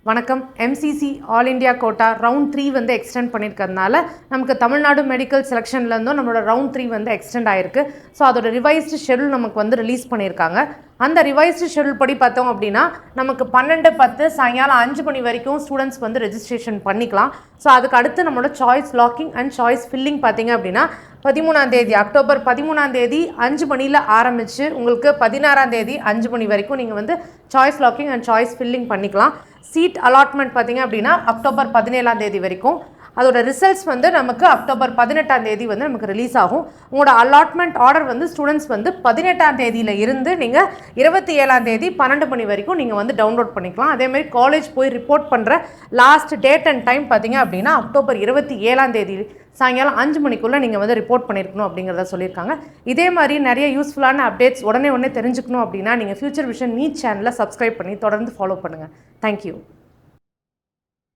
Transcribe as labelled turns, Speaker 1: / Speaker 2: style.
Speaker 1: வணக்கம். MCC all India quota round 3 வந்து extend பண்ணியிருக்கிறதுனால நமக்கு தமிழ்நாடு மெடிக்கல் செலெக்ஷன்லேருந்தும் நம்மளோட ரவுண்ட் 3 வந்து எக்ஸ்டெண்ட் ஆயிருக்கு. ஸோ அதோட ரிவைஸ்டு ஷெடியூல் நமக்கு வந்து ரிலீஸ் பண்ணியிருக்காங்க. அந்த ரிவைஸ்டு ஷெடியூல் படி பார்த்தோம் அப்படின்னா நமக்கு 12:10 சாயங்காலம் 5 மணி வரைக்கும் ஸ்டூடெண்ட்ஸ் வந்து ரெஜிஸ்ட்ரேஷன் பண்ணிக்கலாம். ஸோ அதுக்கு அடுத்து நம்மளோட choice locking and choice filling பார்த்தீங்க அப்படின்னா 13ஆம் தேதி அக்டோபர் 13ஆம் தேதி 5 மணியில் ஆரம்பித்து உங்களுக்கு 16ஆம் தேதி 5 மணி வரைக்கும் நீங்கள் வந்து choice locking and choice filling பண்ணிக்கலாம். சீட் அலாட்மெண்ட் பார்த்தீங்க அப்படின்னா அக்டோபர் 17ஆம் தேதி வரைக்கும். அதோட ரிசல்ட்ஸ் வந்து நமக்கு அக்டோபர் 18ஆம் தேதி வந்து நமக்கு ரிலீஸ் ஆகும். உங்களோட அலாட்மெண்ட் ஆர்டர் வந்து ஸ்டூடெண்ட்ஸ் வந்து 18ஆம் தேதியில் இருந்து நீங்கள் 27ஆம் தேதி 12 மணி வரைக்கும் நீங்கள் வந்து டவுன்லோட் பண்ணிக்கலாம். அதேமாதிரி காலேஜ் போய் ரிப்போர்ட் பண்ணுற லாஸ்ட் டேட் அண்ட் டைம் பார்த்தீங்க அப்படின்னா அக்டோபர் 27ஆம் தேதி சாயங்காலம் 5 மணிக்குள்ளே நீங்கள் வந்து ரிப்போர்ட் பண்ணியிருக்கணும் அப்படிங்கிறத சொல்லியிருக்காங்க. இதே மாதிரி நிறைய யூஸ்ஃபுல்லான அப்டேட்ஸ் உடனே தெரிஞ்சுக்கணும் அப்படின்னா நீங்கள் ஃபியூச்சர் விஷன் நீட் சேனலை சப்ஸ்கிரைப் பண்ணி தொடர்ந்து ஃபாலோ பண்ணுங்கள். தேங்க்யூ.